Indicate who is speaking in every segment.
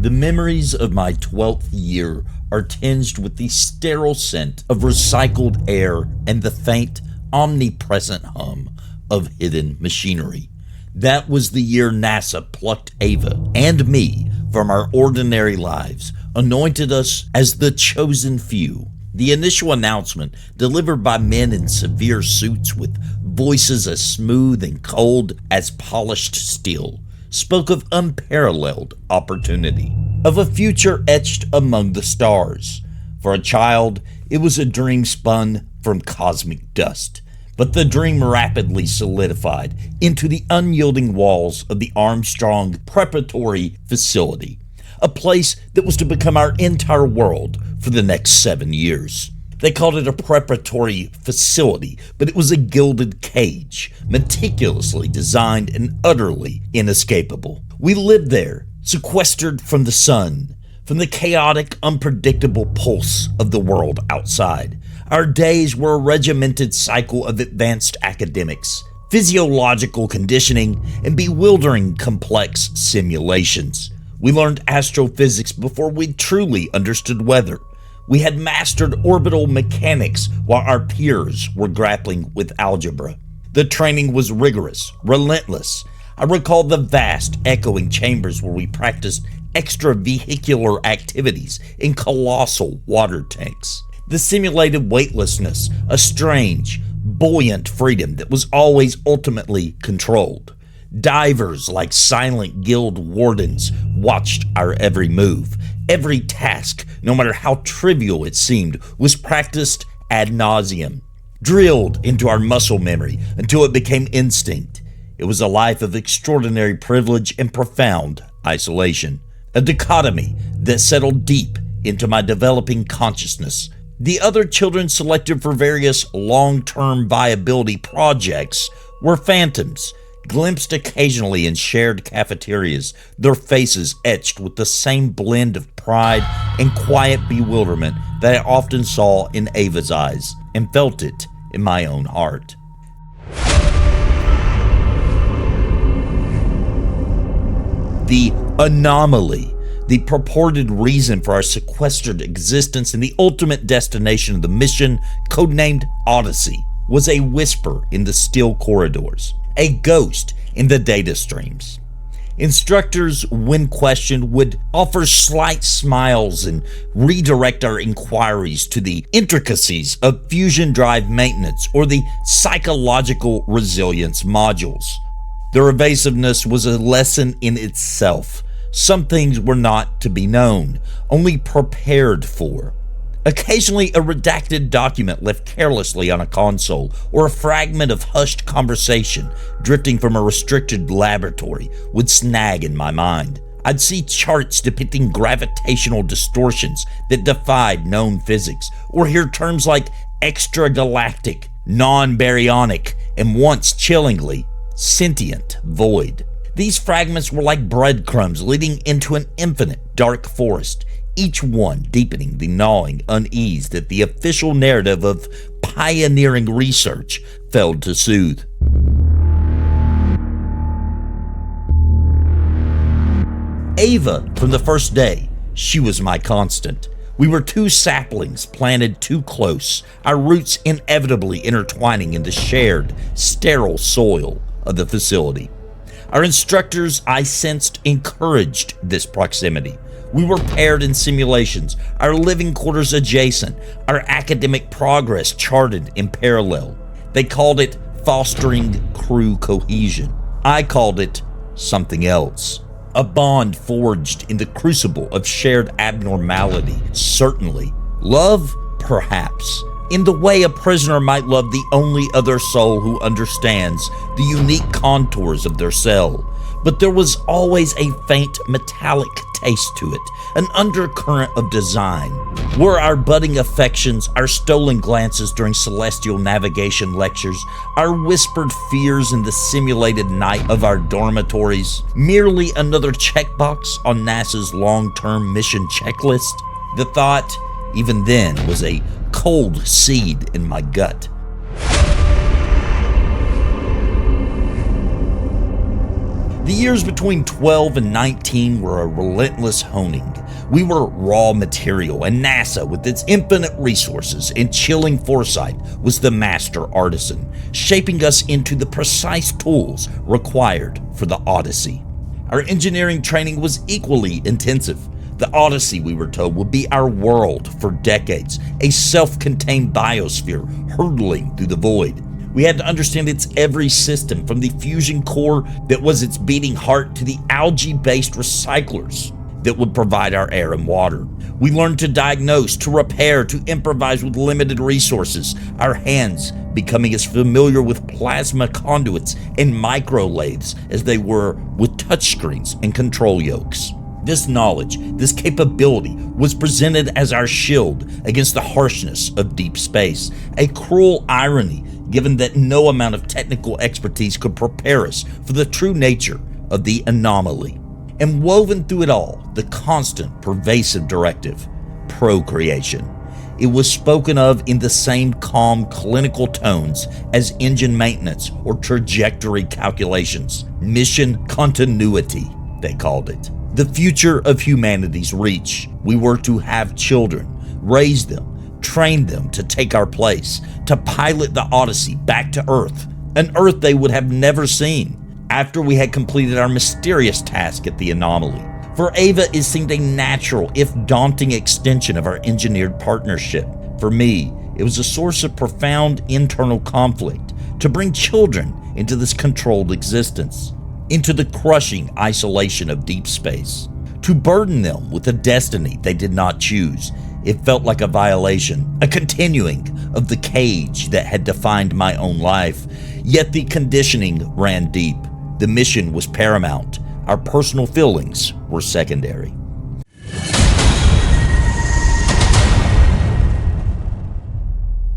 Speaker 1: The memories of my 12th year are tinged with the sterile scent of recycled air and the faint, omnipresent hum of hidden machinery. That was the year NASA plucked Ava and me from our ordinary lives, anointed us as the chosen few. The initial announcement, delivered by men in severe suits with voices as smooth and cold as polished steel, spoke of unparalleled opportunity, of a future etched among the stars. For a child, it was a dream spun from cosmic dust, but the dream rapidly solidified into the unyielding walls of the Armstrong Preparatory Facility, a place that was to become our entire world for the next 7 years. They called it a preparatory facility, but it was a gilded cage, meticulously designed and utterly inescapable. We lived there, sequestered from the sun, from the chaotic, unpredictable pulse of the world outside. Our days were a regimented cycle of advanced academics, physiological conditioning, and bewildering complex simulations. We learned astrophysics before we truly understood weather. We had mastered orbital mechanics while our peers were grappling with algebra. The training was rigorous, relentless. I recall the vast, echoing chambers where we practiced extravehicular activities in colossal water tanks. The simulated weightlessness, a strange, buoyant freedom that was always ultimately controlled. Divers like silent guild wardens watched our every move. Every task, no matter how trivial it seemed, was practiced ad nauseum, drilled into our muscle memory until it became instinct. It was a life of extraordinary privilege and profound isolation, a dichotomy that settled deep into my developing consciousness. The other children selected for various long-term viability projects were phantoms, glimpsed occasionally in shared cafeterias, their faces etched with the same blend of pride and quiet bewilderment that I often saw in Ava's eyes and felt it in my own heart. The anomaly, the purported reason for our sequestered existence and the ultimate destination of the mission, codenamed Odyssey, was a whisper in the still corridors, a ghost in the data streams. Instructors, when questioned, would offer slight smiles and redirect our inquiries to the intricacies of fusion drive maintenance or the psychological resilience modules. Their evasiveness was a lesson in itself. Some things were not to be known, only prepared for. Occasionally, a redacted document left carelessly on a console, or a fragment of hushed conversation drifting from a restricted laboratory would snag in my mind. I'd see charts depicting gravitational distortions that defied known physics, or hear terms like extragalactic, non-baryonic, and once chillingly, sentient void. These fragments were like breadcrumbs leading into an infinite dark forest, each one deepening the gnawing unease that the official narrative of pioneering research failed to soothe. Ava, from the first day, she was my constant. We were two saplings planted too close, our roots inevitably intertwining in the shared, sterile soil of the facility. Our instructors, I sensed, encouraged this proximity. We were paired in simulations, our living quarters adjacent, our academic progress charted in parallel. They called it fostering crew cohesion. I called it something else. A bond forged in the crucible of shared abnormality, certainly. Love, perhaps. In the way a prisoner might love the only other soul who understands the unique contours of their cell. But there was always a faint metallic taste to it, an undercurrent of design. Were our budding affections, our stolen glances during celestial navigation lectures, our whispered fears in the simulated night of our dormitories, merely another checkbox on NASA's long-term mission checklist? The thought, even then, was a cold seed in my gut. The years between 12 and 19 were a relentless honing. We were raw material, and NASA, with its infinite resources and chilling foresight, was the master artisan, shaping us into the precise tools required for the Odyssey. Our engineering training was equally intensive. The Odyssey, we were told, would be our world for decades, a self-contained biosphere hurtling through the void. We had to understand its every system, from the fusion core that was its beating heart to the algae-based recyclers that would provide our air and water. We learned to diagnose, to repair, to improvise with limited resources, our hands becoming as familiar with plasma conduits and microlathes as they were with touchscreens and control yokes. This knowledge, this capability, was presented as our shield against the harshness of deep space, a cruel irony given that no amount of technical expertise could prepare us for the true nature of the anomaly. And woven through it all, the constant, pervasive directive: procreation. It was spoken of in the same calm, clinical tones as engine maintenance or trajectory calculations. Mission continuity, they called it. The future of humanity's reach. We were to have children, raise them, train them to take our place, to pilot the Odyssey back to Earth, an Earth they would have never seen, after we had completed our mysterious task at the Anomaly. For Ava, it seemed a natural, if daunting, extension of our engineered partnership. For me, it was a source of profound internal conflict to bring children into this controlled existence, into the crushing isolation of deep space, to burden them with a destiny they did not choose. It felt like a violation, a continuing of the cage that had defined my own life. Yet the conditioning ran deep. The mission was paramount. Our personal feelings were secondary.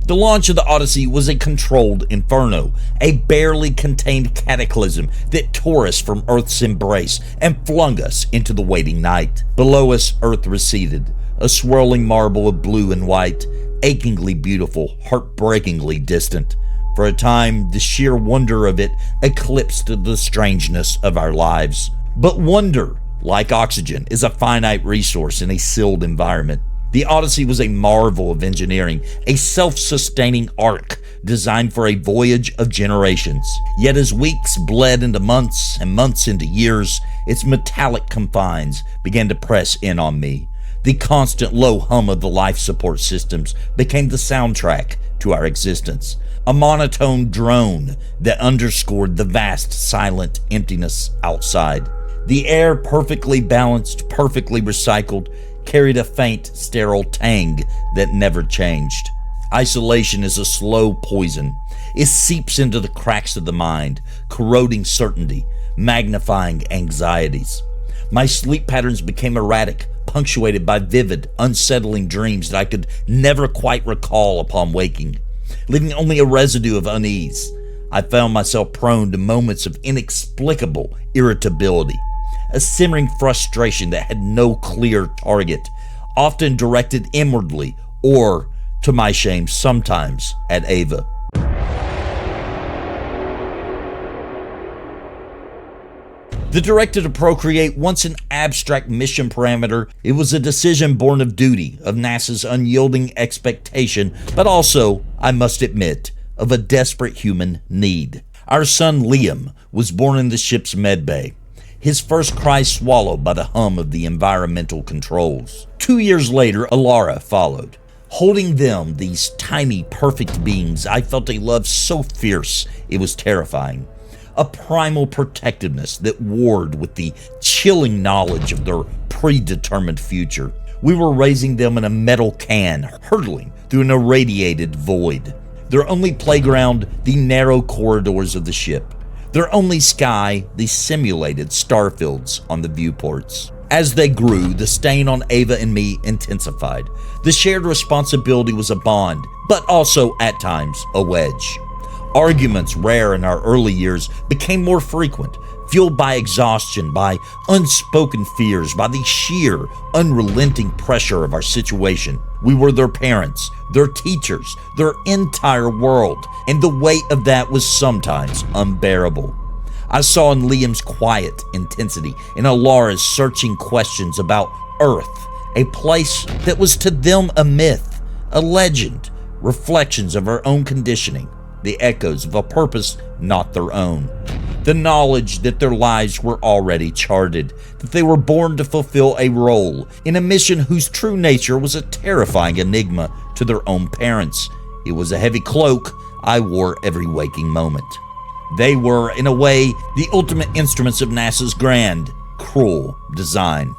Speaker 1: The launch of the Odyssey was a controlled inferno, a barely contained cataclysm that tore us from Earth's embrace and flung us into the waiting night. Below us, Earth receded, a swirling marble of blue and white, achingly beautiful, heartbreakingly distant. For a time, the sheer wonder of it eclipsed the strangeness of our lives. But wonder, like oxygen, is a finite resource in a sealed environment. The Odyssey was a marvel of engineering, a self-sustaining ark designed for a voyage of generations. Yet as weeks bled into months and months into years, its metallic confines began to press in on me. The constant low hum of the life support systems became the soundtrack to our existence, a monotone drone that underscored the vast, silent emptiness outside. The air, perfectly balanced, perfectly recycled, carried a faint, sterile tang that never changed. Isolation is a slow poison. It seeps into the cracks of the mind, corroding certainty, magnifying anxieties. My sleep patterns became erratic, punctuated by vivid, unsettling dreams that I could never quite recall upon waking, leaving only a residue of unease. I found myself prone to moments of inexplicable irritability, a simmering frustration that had no clear target, often directed inwardly or, to my shame, sometimes at Ava. The directive to procreate, once an abstract mission parameter, it was a decision born of duty, of NASA's unyielding expectation, but also, I must admit, of a desperate human need. Our son Liam was born in the ship's medbay, his first cry swallowed by the hum of the environmental controls. 2 years later, Alara followed. Holding them, these tiny, perfect beings, I felt a love so fierce it was terrifying. A primal protectiveness that warred with the chilling knowledge of their predetermined future. We were raising them in a metal can, hurtling through an irradiated void. Their only playground, the narrow corridors of the ship. Their only sky, the simulated starfields on the viewports. As they grew, the strain on Ava and me intensified. The shared responsibility was a bond, but also, at times, a wedge. Arguments, rare in our early years, became more frequent, fueled by exhaustion, by unspoken fears, by the sheer, unrelenting pressure of our situation. We were their parents, their teachers, their entire world, and the weight of that was sometimes unbearable. I saw in Liam's quiet intensity, in Alara's searching questions about Earth, a place that was to them a myth, a legend, reflections of our own conditioning, the echoes of a purpose not their own. The knowledge that their lives were already charted, that they were born to fulfill a role in a mission whose true nature was a terrifying enigma to their own parents. It was a heavy cloak I wore every waking moment. They were, in a way, the ultimate instruments of NASA's grand, cruel design.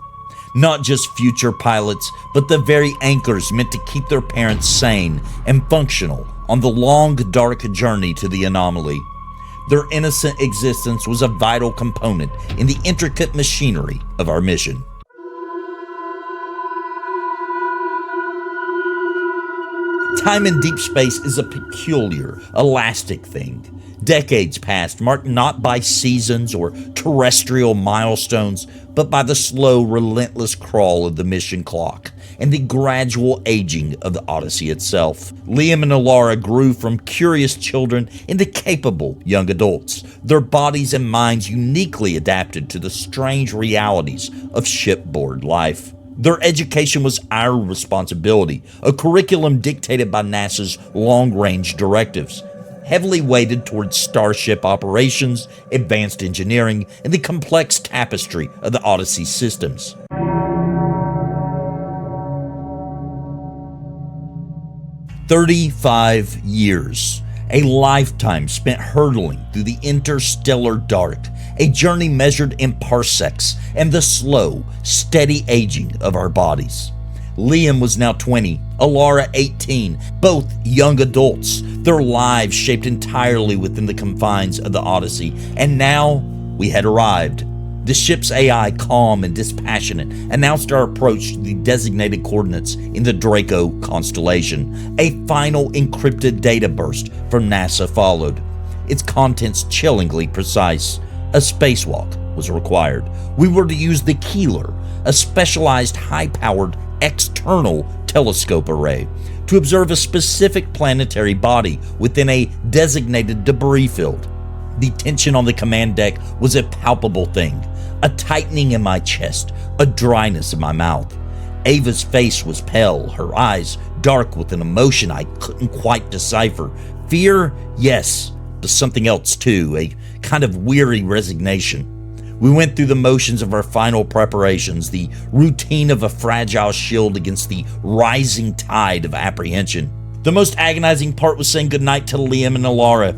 Speaker 1: Not just future pilots, but the very anchors meant to keep their parents sane and functional on the long, dark journey to the Anomaly. Their innocent existence was a vital component in the intricate machinery of our mission. Time in deep space is a peculiar, elastic thing. Decades passed, marked not by seasons or terrestrial milestones, but by the slow, relentless crawl of the mission clock and the gradual aging of the Odyssey itself. Liam and Alara grew from curious children into capable young adults, their bodies and minds uniquely adapted to the strange realities of shipboard life. Their education was our responsibility, a curriculum dictated by NASA's long-range directives, heavily weighted towards starship operations, advanced engineering, and the complex tapestry of the Odyssey systems. "35 years, a lifetime spent hurtling through the interstellar dark, a journey measured in parsecs and the slow, steady aging of our bodies." Liam was now 20, Alara 18, both young adults, their lives shaped entirely within the confines of the Odyssey, and now we had arrived. The ship's AI, calm and dispassionate, announced our approach to the designated coordinates in the Draco constellation. A final encrypted data burst from NASA followed, its contents chillingly precise. A spacewalk was required. We were to use the Keeler, a specialized high-powered external telescope array, to observe a specific planetary body within a designated debris field. The tension on the command deck was a palpable thing, a tightening in my chest, a dryness in my mouth. Ava's face was pale, her eyes dark with an emotion I couldn't quite decipher. Fear, yes, but something else too, a kind of weary resignation. We went through the motions of our final preparations, the routine of a fragile shield against the rising tide of apprehension. The most agonizing part was saying goodnight to Liam and Alara.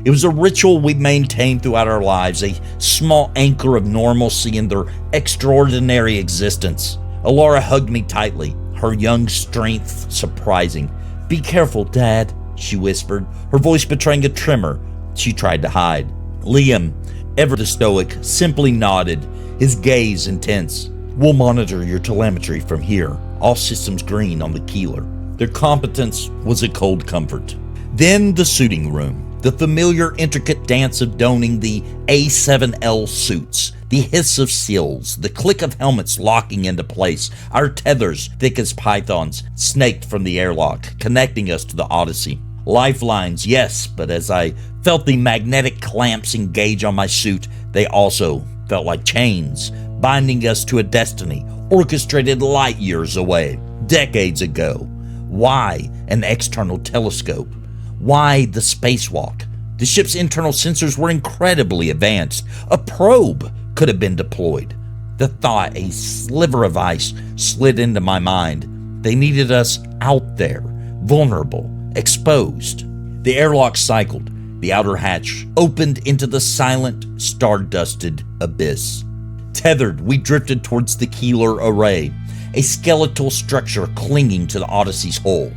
Speaker 1: It was a ritual we maintained throughout our lives, a small anchor of normalcy in their extraordinary existence. Alara hugged me tightly, her young strength surprising. "Be careful, Dad," she whispered, her voice betraying a tremor she tried to hide. Liam, ever the stoic, simply nodded, his gaze intense. "We'll monitor your telemetry from here, all systems green on the Keeler." Their competence was a cold comfort. Then the suiting room, the familiar intricate dance of donning the A7L suits, the hiss of seals, the click of helmets locking into place, our tethers, thick as pythons, snaked from the airlock, connecting us to the Odyssey. Lifelines, yes, but as I felt the magnetic clamps engage on my suit, they also felt like chains, binding us to a destiny orchestrated light years away, decades ago. Why an external telescope? Why the spacewalk? The ship's internal sensors were incredibly advanced. A probe could have been deployed. The thought, a sliver of ice, slid into my mind. They needed us out there, vulnerable, exposed. The airlock cycled. The outer hatch opened into the silent, star-dusted abyss. Tethered, we drifted towards the Keeler array, a skeletal structure clinging to the Odyssey's hull.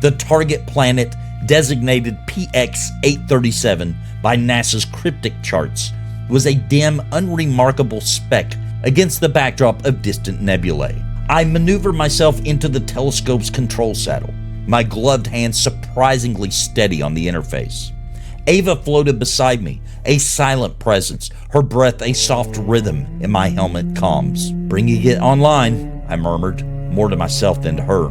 Speaker 1: The target planet, designated PX-837 by NASA's cryptic charts, was a dim, unremarkable speck against the backdrop of distant nebulae. I maneuvered myself into the telescope's control saddle, my gloved hand surprisingly steady on the interface. Ava floated beside me, a silent presence, her breath a soft rhythm in my helmet comms. "Bringing it online," I murmured, more to myself than to her.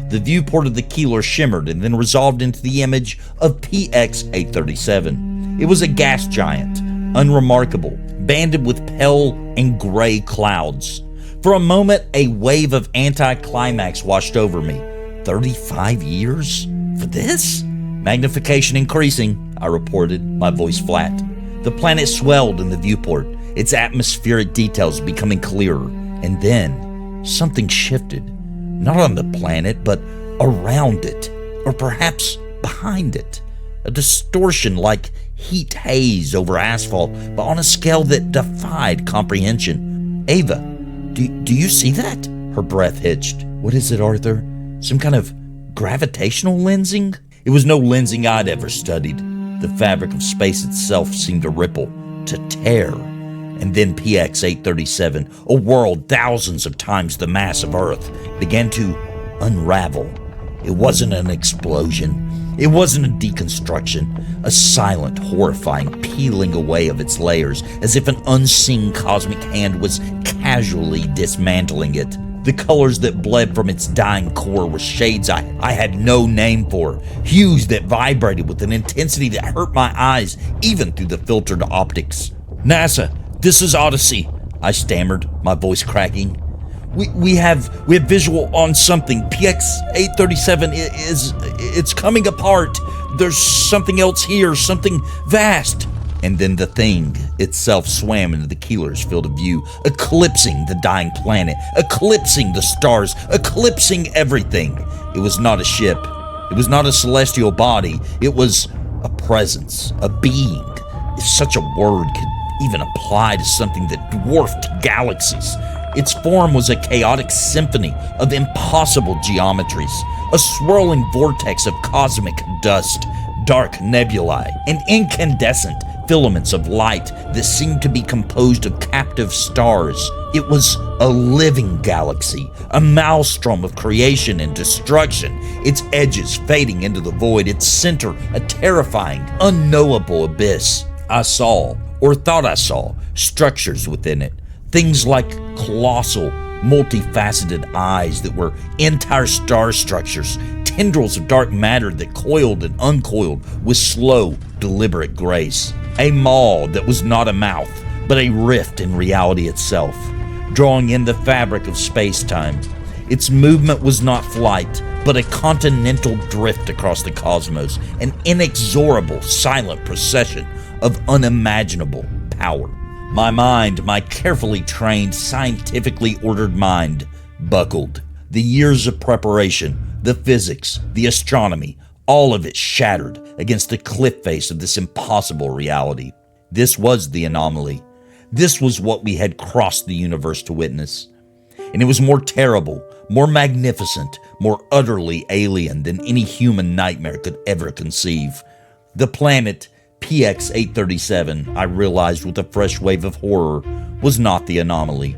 Speaker 1: The viewport of the Keeler shimmered and then resolved into the image of PX-837. It was a gas giant, unremarkable, banded with pale and gray clouds. For a moment, a wave of anticlimax washed over me. 35 years? For this? Magnification increasing, I reported, my voice flat. The planet swelled in the viewport, its atmospheric details becoming clearer. And then, something shifted. Not on the planet, but around it, or perhaps behind it. A distortion like heat haze over asphalt, but on a scale that defied comprehension. Ava, do you see that? Her breath hitched. What is it, Arthur? Some kind of gravitational lensing? It was no lensing I'd ever studied. The fabric of space itself seemed to ripple, to tear. And then PX-837, a world thousands of times the mass of Earth, began to unravel. It wasn't an explosion. It wasn't a deconstruction. A silent, horrifying peeling away of its layers, as if an unseen cosmic hand was casually dismantling it. The colors that bled from its dying core were shades I had no name for, hues that vibrated with an intensity that hurt my eyes, even through the filtered optics. NASA, this is Odyssey, I stammered, my voice cracking. We have visual on something. PX-837 it's coming apart. There's something else here, something vast. And then the thing itself swam into the Keeler's field of view, eclipsing the dying planet, eclipsing the stars, eclipsing everything. It was not a ship. It was not a celestial body. It was a presence, a being, if such a word could even apply to something that dwarfed galaxies. Its form was a chaotic symphony of impossible geometries, a swirling vortex of cosmic dust, dark nebulae, and incandescent filaments of light that seemed to be composed of captive stars. It was a living galaxy, a maelstrom of creation and destruction, its edges fading into the void, its center a terrifying, unknowable abyss. I saw, or thought I saw, structures within it. Things like colossal, multifaceted eyes that were entire star structures, tendrils of dark matter that coiled and uncoiled with slow, deliberate grace. A maw that was not a mouth, but a rift in reality itself, drawing in the fabric of space-time. Its movement was not flight, but a continental drift across the cosmos, an inexorable, silent procession of unimaginable power. My mind, my carefully trained, scientifically ordered mind, buckled. The years of preparation, the physics, the astronomy, all of it shattered against the cliff face of this impossible reality. This was the anomaly. This was what we had crossed the universe to witness. And it was more terrible, more magnificent, more utterly alien than any human nightmare could ever conceive. The planet PX-837, I realized with a fresh wave of horror, was not the anomaly.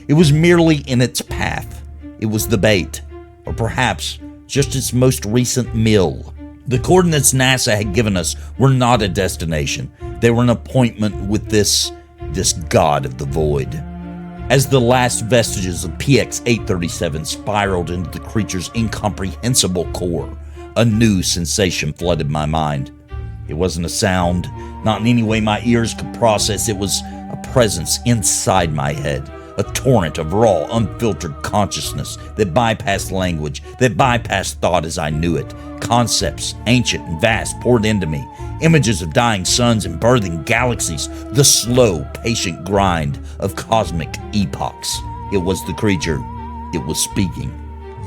Speaker 1: It was merely in its path. It was the bait, or perhaps just its most recent meal. The coordinates NASA had given us were not a destination. They were an appointment with this god of the void. As the last vestiges of PX-837 spiraled into the creature's incomprehensible core, a new sensation flooded my mind. It wasn't a sound, not in any way my ears could process. It was a presence inside my head, a torrent of raw, unfiltered consciousness that bypassed language, that bypassed thought as I knew it. Concepts, ancient and vast, poured into me. Images of dying suns and birthing galaxies, the slow, patient grind of cosmic epochs. It was the creature. It was speaking.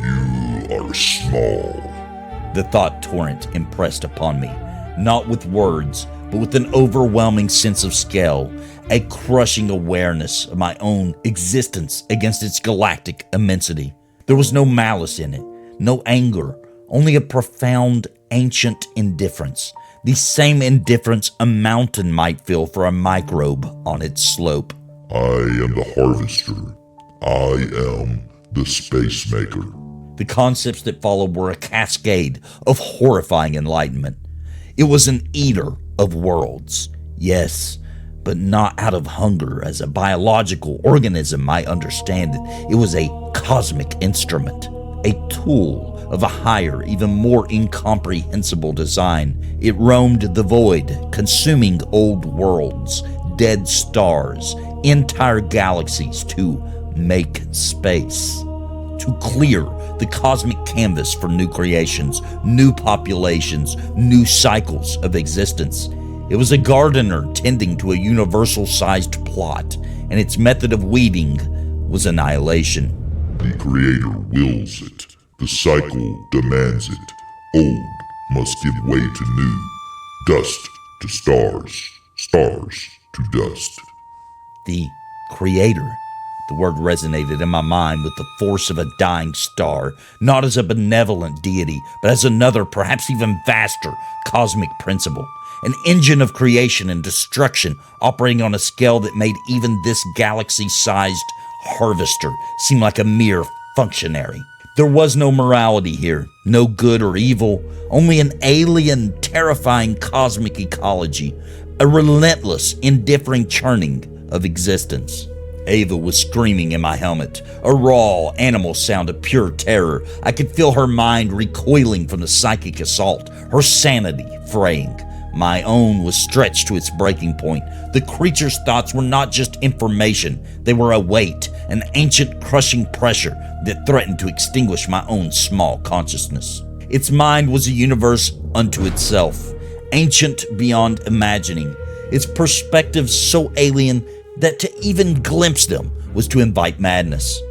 Speaker 2: You are small.
Speaker 1: The thought torrent impressed upon me. Not with words, but with an overwhelming sense of scale, a crushing awareness of my own existence against its galactic immensity. There was no malice in it, no anger, only a profound, ancient indifference. The same indifference a mountain might feel for a microbe on its slope.
Speaker 2: I am the harvester. I am the space maker.
Speaker 1: The concepts that followed were a cascade of horrifying enlightenment. It was an eater of worlds, yes, but not out of hunger as a biological organism might understand it. It was a cosmic instrument, a tool of a higher, even more incomprehensible design. It roamed the void, consuming old worlds, dead stars, entire galaxies to make space, to clear the cosmic canvas for new creations, new populations, new cycles of existence. It was a gardener tending to a universal-sized plot, and its method of weeding was annihilation.
Speaker 2: The Creator wills it. The cycle demands it. Old must give way to new. Dust to stars. Stars to dust.
Speaker 1: The Creator. The word resonated in my mind with the force of a dying star, not as a benevolent deity, but as another, perhaps even vaster, cosmic principle. An engine of creation and destruction operating on a scale that made even this galaxy-sized harvester seem like a mere functionary. There was no morality here, no good or evil, only an alien, terrifying cosmic ecology, a relentless, indifferent churning of existence. Ava was screaming in my helmet, a raw, animal sound of pure terror. I could feel her mind recoiling from the psychic assault, her sanity fraying. My own was stretched to its breaking point. The creature's thoughts were not just information, they were a weight, an ancient crushing pressure that threatened to extinguish my own small consciousness. Its mind was a universe unto itself, ancient beyond imagining, its perspectives so alien that to even glimpse them was to invite madness.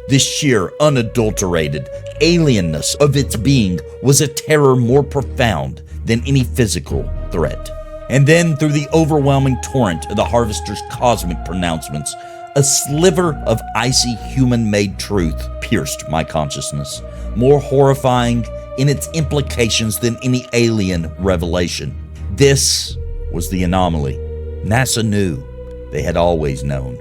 Speaker 1: This sheer, unadulterated alienness of its being was a terror more profound than any physical threat. And then, through the overwhelming torrent of the Harvester's cosmic pronouncements, a sliver of icy human-made truth pierced my consciousness, more horrifying in its implications than any alien revelation. This was the anomaly. NASA knew. They had always known.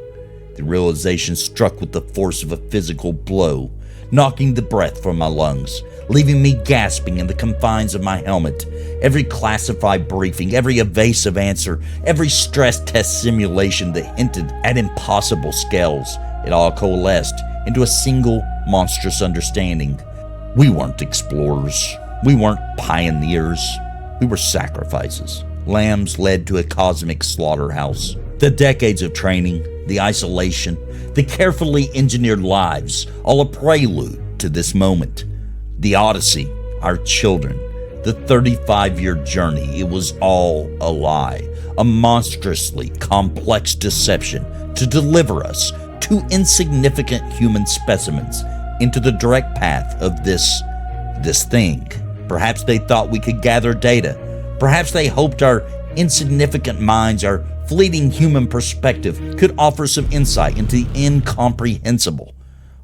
Speaker 1: The realization struck with the force of a physical blow, knocking the breath from my lungs, leaving me gasping in the confines of my helmet. Every classified briefing, every evasive answer, every stress test simulation that hinted at impossible scales, it all coalesced into a single monstrous understanding. We weren't explorers. We weren't pioneers. We were sacrifices. Lambs led to a cosmic slaughterhouse. The decades of training, the isolation, the carefully engineered lives, all a prelude to this moment. The Odyssey, our children, the 35-year journey, it was all a lie, a monstrously complex deception to deliver us, two insignificant human specimens, into the direct path of this thing. Perhaps they thought we could gather data. Perhaps they hoped our insignificant minds, our fleeting human perspective, could offer some insight into the incomprehensible.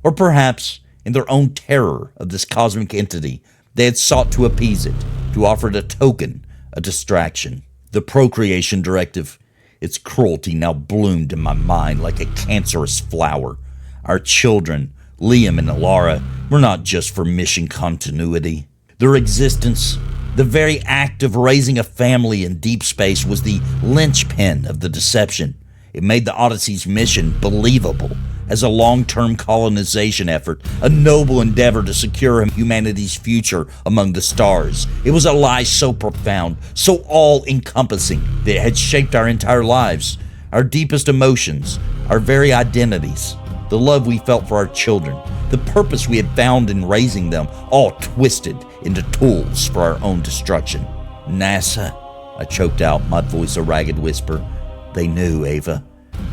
Speaker 1: Or perhaps, in their own terror of this cosmic entity, they had sought to appease it, to offer it a token, a distraction. The procreation directive, its cruelty now bloomed in my mind like a cancerous flower. Our children, Liam and Alara, were not just for mission continuity. Their existence, the very act of raising a family in deep space, was the linchpin of the deception. It made the Odyssey's mission believable as a long-term colonization effort, a noble endeavor to secure humanity's future among the stars. It was a lie so profound, so all-encompassing, that it had shaped our entire lives, our deepest emotions, our very identities, the love we felt for our children, the purpose we had found in raising them, all twisted into tools for our own destruction. NASA, I choked out, my voice a ragged whisper. They knew, Ava.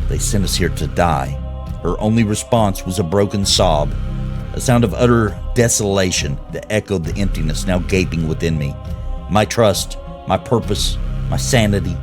Speaker 1: They sent us here to die. Her only response was a broken sob, a sound of utter desolation that echoed the emptiness now gaping within me. My trust, my purpose, my sanity,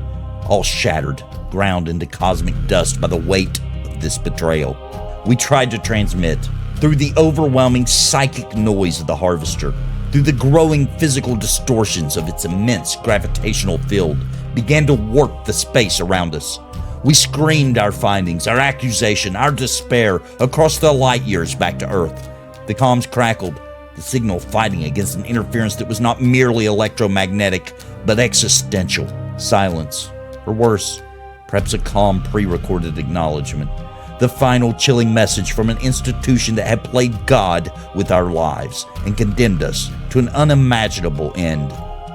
Speaker 1: all shattered, ground into cosmic dust by the weight of this betrayal. We tried to transmit, through the overwhelming psychic noise of the Harvester, through the growing physical distortions of its immense gravitational field, began to warp the space around us. We screamed our findings, our accusation, our despair across the light years back to Earth. The comms crackled, the signal fighting against an interference that was not merely electromagnetic, but existential. Silence, or worse, perhaps a calm pre-recorded acknowledgement. The final chilling message from an institution that had played God with our lives and condemned us to an unimaginable end.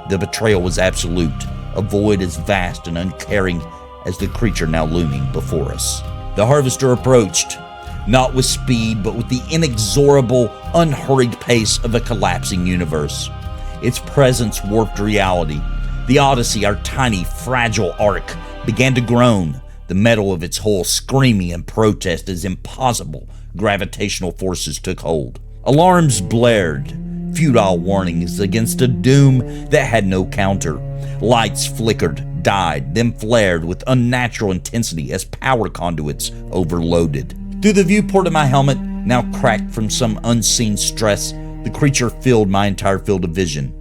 Speaker 1: The betrayal was absolute, a void as vast and uncaring as the creature now looming before us. The harvester approached, not with speed, but with the inexorable, unhurried pace of a collapsing universe. Its presence warped reality. The Odyssey, our tiny, fragile ark, began to groan, the metal of its hull screaming in protest as impossible gravitational forces took hold. Alarms blared, futile warnings against a doom that had no counter. Lights flickered, died, then flared with unnatural intensity as power conduits overloaded. Through the viewport of my helmet, now cracked from some unseen stress, the creature filled my entire field of vision.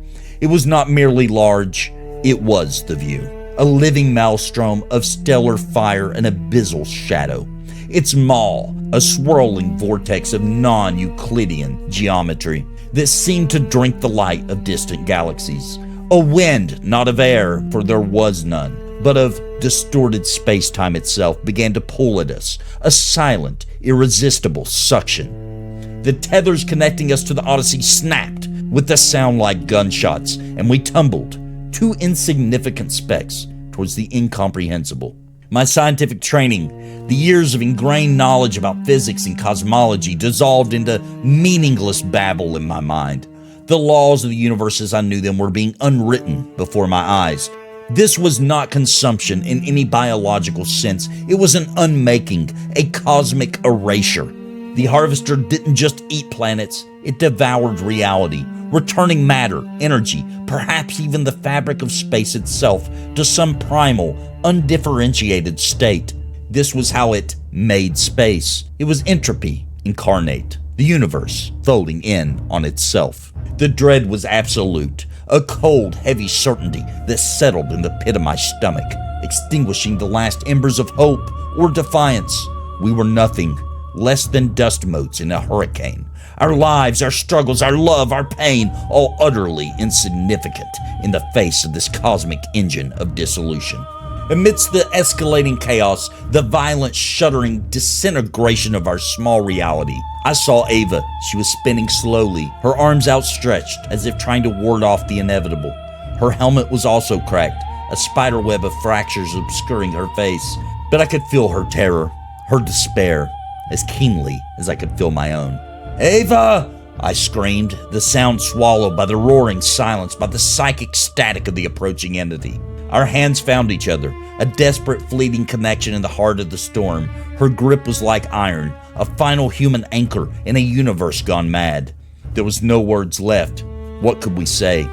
Speaker 1: It was not merely large, it was the view. A living maelstrom of stellar fire and abyssal shadow. Its maw, a swirling vortex of non-Euclidean geometry that seemed to drink the light of distant galaxies. A wind, not of air, for there was none, but of distorted space-time itself, began to pull at us, a silent, irresistible suction. The tethers connecting us to the Odyssey snapped with a sound like gunshots, and we tumbled, two insignificant specks, towards the incomprehensible. My scientific training, the years of ingrained knowledge about physics and cosmology, dissolved into meaningless babble in my mind. The laws of the universe as I knew them were being unwritten before my eyes. This was not consumption in any biological sense. It was an unmaking, a cosmic erasure. The harvester didn't just eat planets, it devoured reality, returning matter, energy, perhaps even the fabric of space itself to some primal, undifferentiated state. This was how it made space. It was entropy incarnate, the universe folding in on itself. The dread was absolute, a cold, heavy certainty that settled in the pit of my stomach, extinguishing the last embers of hope or defiance. We were nothing, less than dust motes in a hurricane. Our lives, our struggles, our love, our pain, all utterly insignificant in the face of this cosmic engine of dissolution. Amidst the escalating chaos, the violent, shuddering disintegration of our small reality, I saw Ava. She was spinning slowly, her arms outstretched as if trying to ward off the inevitable. Her helmet was also cracked, a spiderweb of fractures obscuring her face, but I could feel her terror, her despair, as keenly as I could feel my own. "Ava!" I screamed, the sound swallowed by the roaring silence, by the psychic static of the approaching entity. Our hands found each other, a desperate, fleeting connection in the heart of the storm. Her grip was like iron, a final human anchor in a universe gone mad. There was no words left. What could we say?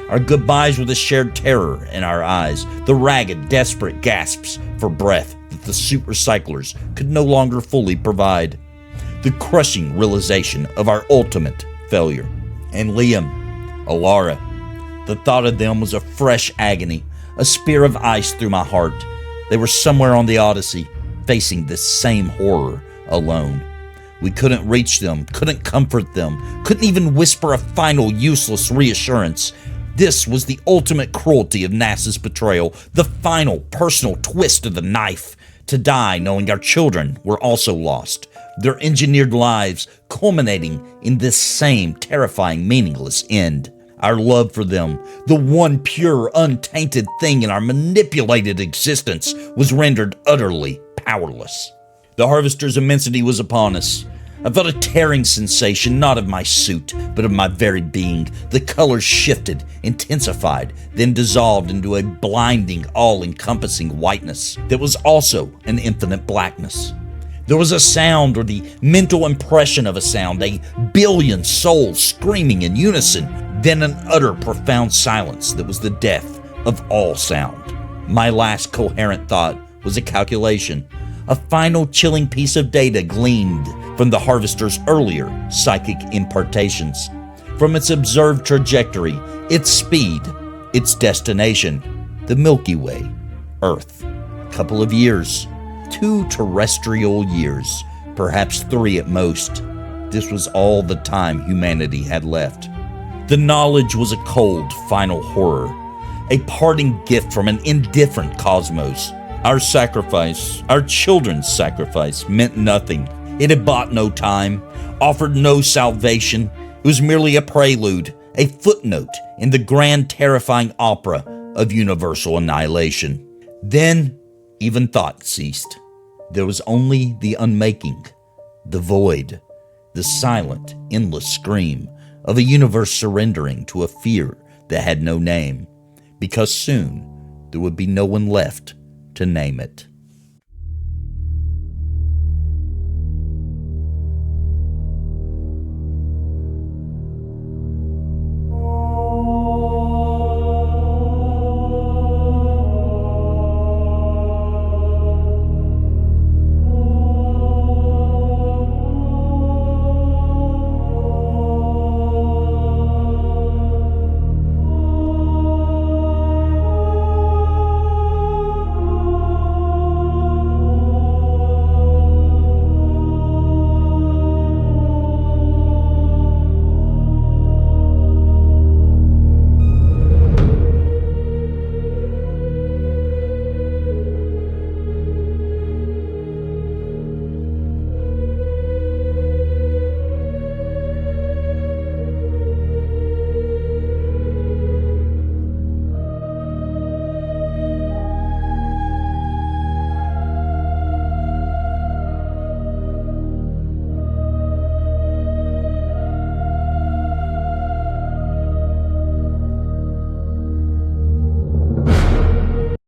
Speaker 1: Our goodbyes were the shared terror in our eyes, the ragged, desperate gasps for breath that the suit recyclers could no longer fully provide. The crushing realization of our ultimate failure. And Liam, Alara, the thought of them was a fresh agony, a spear of ice through my heart. They were somewhere on the Odyssey, facing this same horror alone. We couldn't reach them, couldn't comfort them, couldn't even whisper a final useless reassurance. This was the ultimate cruelty of NASA's betrayal, the final personal twist of the knife. To die knowing our children were also lost, their engineered lives culminating in this same terrifying, meaningless end. Our love for them, the one pure, untainted thing in our manipulated existence, was rendered utterly powerless. The harvester's immensity was upon us. I felt a tearing sensation, not of my suit, but of my very being. The colors shifted, intensified, then dissolved into a blinding, all-encompassing whiteness that was also an infinite blackness. There was a sound, or the mental impression of a sound, a billion souls screaming in unison, then an utter profound silence that was the death of all sound. My last coherent thought was a calculation. A final chilling piece of data gleaned from the harvester's earlier psychic impartations, from its observed trajectory, its speed, its destination, the Milky Way, Earth. A couple of years, 2 terrestrial years, perhaps 3 at most. This was all the time humanity had left. The knowledge was a cold, final horror, a parting gift from an indifferent cosmos. Our sacrifice, our children's sacrifice, meant nothing. It had bought no time, offered no salvation. It was merely a prelude, a footnote in the grand, terrifying opera of universal annihilation. Then Even thought ceased. There was only the unmaking, the void, the silent, endless scream of a universe surrendering to a fear that had no name, because soon there would be no one left to name it.